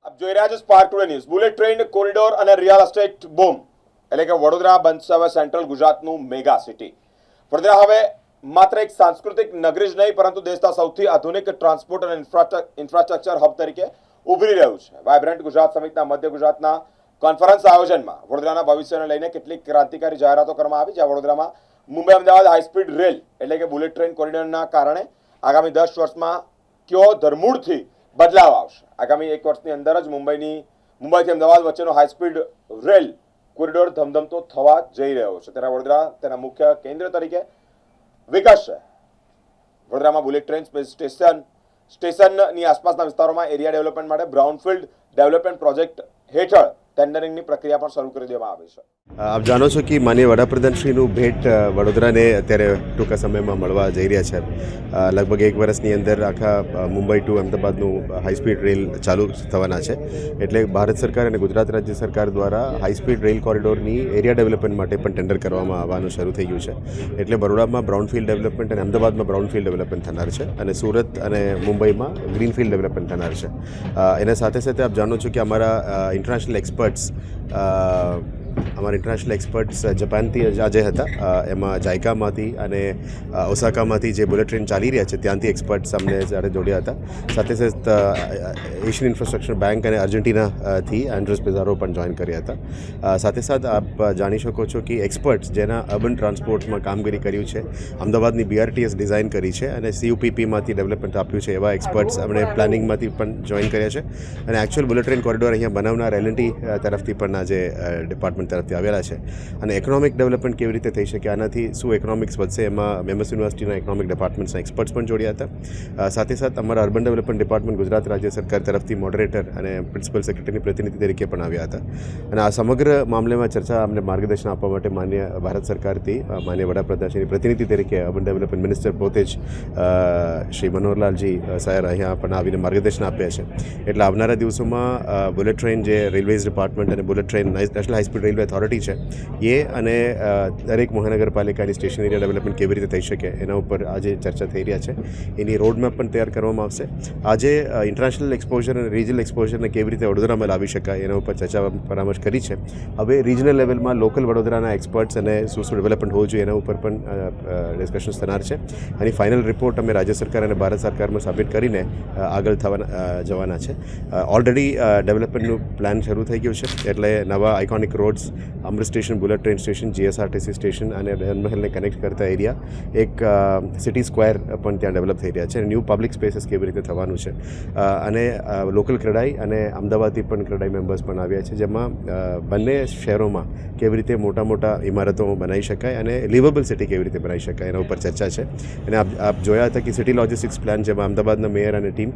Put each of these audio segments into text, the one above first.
આપ જોઈ રહ્યા છો spark today news. Bullet train corridor અને રિયલ એસ્ટેટ બૂમ એટલે કે વડોદરા બનશે હવે સેન્ટ્રલ ગુજરાતનું મેગા સિટી. વડોદરા હવે માત્ર એક સાંસ્કૃતિક નગરી જ નહીં પરંતુ દેશના સૌથી આધુનિક ટ્રાન્સપોર્ટ અને ઇન્ફ્રાસ્ટ્રક્ચર હબ તરીકે ઉભરી રહ્યું છે. વાઇબ્રન્ટ ગુજરાત સમિટના મધ્ય ગુજરાતના કોન્ફરન્સ આયોજનમાં વડોદરાના ભવિષ્યને લઈને કેટલીક ક્રાંતિકારી જાહેરાતો કરવામાં આવી, જ્યાં વડોદરામાં મુંબઈ અમદાવાદ હાઈસ્પીડ રેલ એટલે કે બુલેટ ટ્રેન કોરિડોરના કારણે આગામી 10 વર્ષમાં કયો ધરમૂળથી બદલાવ આવશે. આગામી 1 વર્ષની અંદર જ મુંબઈથી અમદાવાદ વચ્ચેનો હાઈસ્પીડ રેલ કોરિડોર ધમધમતો થવા જઈ રહ્યો છે. ત્યારે વડોદરા તેના મુખ્ય કેન્દ્ર તરીકે વિકસશે. વડોદરામાં બુલેટ ટ્રેન સ્ટેશનની આસપાસના વિસ્તારોમાં એરિયા ડેવલપમેન્ટ માટે બ્રાઉનફિલ્ડ ડેવલપમેન્ટ પ્રોજેક્ટ હેઠળ ટેન્ડરિંગની પ્રક્રિયા પણ શરૂ કરી દેવામાં આવી છે. આપ જાણો છો કે માનનીય વડાપ્રધાનશ્રીનું ભેટ વડોદરાને અત્યારે ટૂંકા સમયમાં મળવા જઈ રહ્યા છે. લગભગ 1 વર્ષની અંદર આખા મુંબઈ ટુ અમદાવાદનું હાઈસ્પીડ રેલ ચાલુ થવાના છે. એટલે ભારત સરકાર અને ગુજરાત રાજ્ય સરકાર દ્વારા હાઈસ્પીડ રેલ કોરિડોરની એરિયા ડેવલપમેન્ટ માટે પણ ટેન્ડર કરવામાં આવવાનું શરૂ થઈ ગયું છે. એટલે બરોડામાં બ્રાઉનફિલ્ડ ડેવલપમેન્ટ અને અમદાવાદમાં બ્રાઉનફિલ્ડ ડેવલપમેન્ટ થનાર છે અને સુરત અને મુંબઈમાં ગ્રીનફિલ્ડ ડેવલપમેન્ટ થનાર છે. એના સાથે સાથે આપ જાણો છો કે અમારા ઇન્ટરનેશનલ એક્સપર્ટ્સ જપાનથી આજે હતા. એમાં જાયકામાંથી અને ઓસાકામાંથી જે બુલેટ ટ્રેન ચાલી રહ્યા છે ત્યાંથી એક્સપર્ટ્સ અમને જ્યારે જોડ્યા હતા. સાથે સાથે એશિયન ઇન્ફ્રાસ્ટ્રક્ચર બેંક અને અર્જેન્ટિનાથી એન્ડ્રેસ પિઝારો પણ જોઈન કર્યા હતા. સાથે સાથે આપ જાણી શકો છો કે એક્સપર્ટ્સ જેના અર્બન ટ્રાન્સપોર્ટમાં કામગીરી કર્યું છે, અમદાવાદની BRTS ડિઝાઇન કરી છે અને CUPPમાંથી ડેવલપમેન્ટ આપ્યું છે, એવા એક્સપર્ટ્સ અમને પ્લાનિંગમાંથી પણ જોઈન કર્યા છે. અને એકચ્યુઅલ બુલેટ ટ્રેન કોરિડોર અહીંયા બનાવનાર L&T તરફથી પણ આજે ડિપાર્ટમેન્ટ તરફથી આવેલા છે. અને ઇકોનોમિક ડેવલપમેન્ટ કેવી રીતે થઈ શકે, આનાથી શું ઇકોનોમિક્સ વધશે, એમાં મેમસ યુનિવર્સિટીના ઇકોનોમિક ડિપાર્ટમેન્ટ્સના એક્સપર્ટ્સ પણ જોડ્યા હતા. સાથે સાથે અમારા અર્બન ડેવલપમેન્ટ ડિપાર્ટમેન્ટ ગુજરાત રાજ્ય સરકાર તરફથી મોડરેટર અને પ્રિન્સિપલ સેક્રેટરીની પ્રતિનિધિ તરીકે પણ આવ્યા હતા. અને આ સમગ્ર મામલેમાં ચર્ચા અમને માર્ગદર્શન આપવા માટે માન્ય ભારત સરકારથી માન્ય વડાપ્રધાનશ્રીની પ્રતિનિધિ તરીકે અર્બન ડેવલપમેન્ટ મિનિસ્ટર પોતે જ શ્રી મનોહરલાલજી સર અહીંયા પણ આવીને માર્ગદર્શન આપ્યા છે. એટલે આવનારા દિવસોમાં બુલેટ ટ્રેન જે રેલવેઝ ડિપાર્ટમેન્ટ અને bullet train national high speed railway authority છે એ અને દરેક મહાનગરપાલિકાની સ્ટેશન એરિયા ડેવલપમેન્ટ કેવી રીતે થઈ શકે એના ઉપર આજે ચર્ચા થઈ રહ્યા છે. એની રોડમેપ પણ તૈયાર કરવામાં આવશે. આજે ઇન્ટરનેશનલ એક્સપોઝર અને રિજનલ એક્સપોઝરને કેવી રીતે વડોદરામાં લાવી શકાય એના ઉપર ચર્ચા પરામર્શ કરી છે. હવે રિજનલ લેવલમાં લોકલ વડોદરાના એક્સપર્ટ્સ અને શું ડેવલપમેન્ટ હોવું જોઈએ એના ઉપર પણ ડિસ્કશન્સ થનાર છે. અને ફાઇનલ રિપોર્ટ અમે રાજ્ય સરકાર અને ભારત સરકારમાં સબમિટ કરીને આગળ જવાના છે. ઓલરેડી ડેવલપમેન્ટનું પ્લાન શરૂ થઈ ગયું છે. એટલે નવા iconic roads, Amrit station, bullet train station, GSRTC station અને રનમહેલને કનેક્ટ કરતા એરિયા, એક સિટી સ્ક્વેર પણ ત્યાં ડેવલપ થઈ રહ્યા છે. ન્યૂ પબ્લિક સ્પેસીસ કેવી રીતે થવાનું છે અને લોકલ ક્રેડાઈ અને અમદાવાદથી પણ ક્રેડાઈ મેમ્બર્સ પણ આવ્યા છે, જેમાં બંને શહેરોમાં કેવી રીતે મોટા ઇમારતો બનાવી શકાય અને લિવેબલ સિટી કેવી રીતે બનાવી શકાય એના ઉપર ચર્ચા છે. અને આપ જોયા હતા કે સિટી લોજિસ્ટિક્સ પ્લાન, જેમાં અમદાવાદના મેયર અને ટીમ,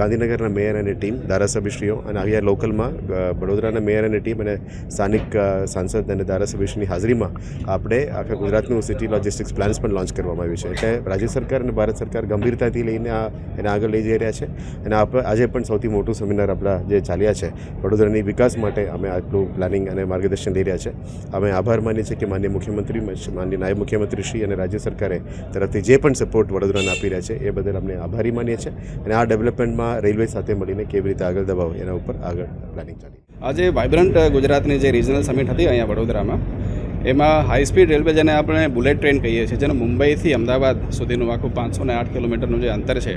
ગાંધીનગરના મેયર અને ટીમ, ધારાસભ્યશ્રીઓ અને અહીંયા લોકલમાં વડોદરાના મેયર અને ટીમ અને સ્થાનિક સાંસદ અને ધારાસભ્યશ્રીની હાજરીમાં આપણે આખા ગુજરાતનું સિટી લોજિસ્ટિક્સ પ્લાન્સ પણ લોન્ચ કરવામાં આવ્યું છે. એટલે રાજ્ય સરકાર અને ભારત સરકાર ગંભીરતાથી લઈને એને આગળ લઈ જઈ રહ્યા છે. અને આજે પણ સૌથી મોટું સેમિનાર આપણા જે ચાલ્યા છે વડોદરાની વિકાસ માટે, અમે આટલું પ્લાનિંગ અને માર્ગદર્શન લઈ રહ્યા છે. અમે આભાર માનીએ છીએ કે માનનીય મુખ્યમંત્રી, માનનીય નાયબ મુખ્યમંત્રીશ્રી અને રાજ્ય સરકારે તરફથી જે પણ સપોર્ટ વડોદરાને આપી રહ્યા છે એ બદલ અમને આભારી માનીએ છીએ. અને આ ડેવલપમેન્ટમાં રેલવે સાથે મળીને કેવી રીતે આગળ દબાવો એના ઉપર આગળ પ્લાનિંગ ચાલી. આજે વાઇબ્રન્ટ ગુજરાતની જે રિજનલ સમિટ હતી અહીંયા વડોદરામાં, એમાં હાઈસ્પીડ રેલવે જેને આપણે બુલેટ ટ્રેન કહીએ છીએ, જેને મુંબઈથી અમદાવાદ સુધીનું આખું 508 કિલોમીટરનું જે અંતર છે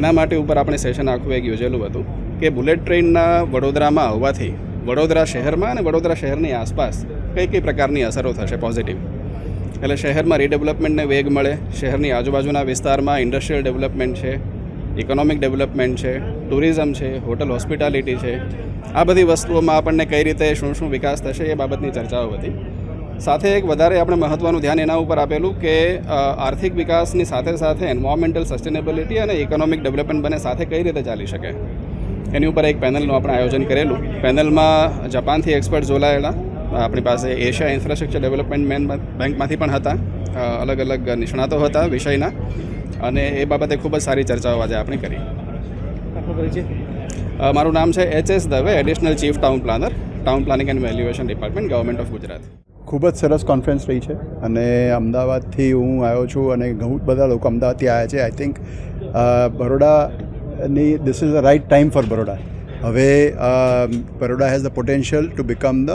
એના માટે ઉપર આપણે સેશન આખું એક યોજેલું હતું કે બુલેટ ટ્રેનના વડોદરામાં આવવાથી વડોદરા શહેરમાં અને વડોદરા શહેરની આસપાસ કઈ પ્રકારની અસરો થશે પોઝિટિવ. એટલે શહેરમાં રીડેવલપમેન્ટને વેગ મળે, શહેરની આજુબાજુના વિસ્તારમાં ઇન્ડસ્ટ્રીયલ ડેવલપમેન્ટ છે, ઇકોનોમિક ડેવલપમેન્ટ છે, ટુરિઝમ છે, હોટલ હોસ્પિટાલિટી છે, આ બધી વસ્તુઓમાં આપણને કઈ રીતે શું વિકાસ થશે એ બાબતની ચર્ચાઓ હતી. સાથે એક વધારે આપણે મહત્ત્વનું ધ્યાન એના ઉપર આપેલું કે આર્થિક વિકાસની સાથે સાથે એન્વાયરમેન્ટલ સસ્ટેનેબિલિટી અને ઇકોનોમિક ડેવલપમેન્ટ બંને સાથે કઈ રીતે ચાલી શકે એની ઉપર એક પેનલનું આપણે આયોજન કરેલું. પેનલમાં જાપાનથી એક્સપર્ટ જોડાયેલા, આપણી પાસે એશિયા ઇન્ફ્રાસ્ટ્રક્ચર ડેવલપમેન્ટ બેંકમાંથી પણ હતા, અલગ અલગ નિષ્ણાતો હતા વિષયના, અને એ બાબતે ખૂબ જ સારી ચર્ચાઓ આજે આપણે કરી. મારું નામ છે HS Dave, additional chief town planar, town planning and valuation department, government of Gujarat. ખૂબ જ સરસ કોન્ફરન્સ રહી છે અને અમદાવાદથી હું આવ્યો છું અને ઘણું બધા લોકો અમદાવાદથી આવ્યા છે. આઈ થિંક બરોડાની this is the right time for Baroda. હવે Baroda has the potential to become the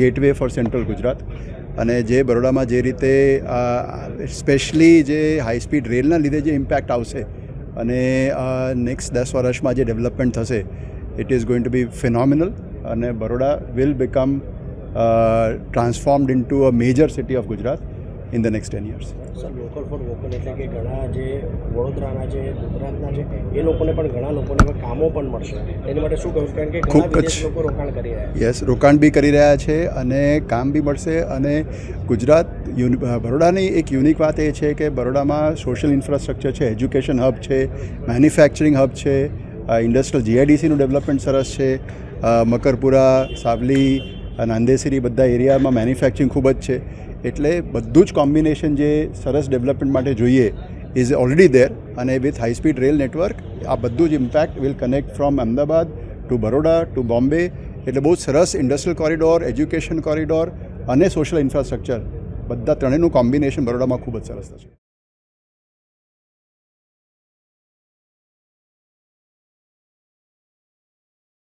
gateway for central Gujarat. અને જે બરોડામાં જે રીતે સ્પેશિયલી જે હાઈ સ્પીડ રેલના લીધે જે ઇમ્પેક્ટ આવશે અને નેક્સ્ટ 10 વર્ષમાં જે ડેવલપમેન્ટ થશે it is going to B phenomenal. અને Baroda will become transformed in to a major city of Gujarat in the next 10 years. Sir, local for vocal એટલે કે ઘણા જે વડોદરાના છે, ગુજરાતના છે, એ લોકોને પણ ઘણા લોકોને હવે કામો પણ મળશે. એની માટે શું કહ્યું? કારણ કે ઘણા ખૂબ જ. વિદેશી લોકો રોકાણ કરી રહ્યા છે. યસ, રોકાણ બી કરી રહ્યા છે અને કામ બી મળશે. અને ગુજરાત બરોડાની એક યુનિક વાત એ છે કે બરોડામાં સોશિયલ ઇન્ફ્રાસ્ટ્રક્ચર છે, એજ્યુકેશન હબ છે, મેન્યુફેક્ચરિંગ હબ છે, ઇન્ડસ્ટ્રીયલ જીઆઈડીસીનું ડેવલપમેન્ટ સરસ છે, મકરપુરા, સાવલી, નાંદેસરી બધા એરિયામાં મેન્યુફેક્ચરિંગ ખૂબ જ છે. એટલે બધું જ કોમ્બિનેશન જે સરસ ડેવલપમેન્ટ માટે જોઈએ ઇઝ ઓલરેડી ધેર. અને with high speed rail network આ બધું જ impact will connect from Ahmedabad to Baroda to Bombay. એટલે બહુ સરસ ઇન્ડસ્ટ્રીયલ કોરિડોર, એજ્યુકેશન કોરિડોર અને સોશિયલ ઇન્ફ્રાસ્ટ્રક્ચર બધા ત્રણેયનું કોમ્બિનેશન બરોડામાં ખૂબ જ સરસ થશે.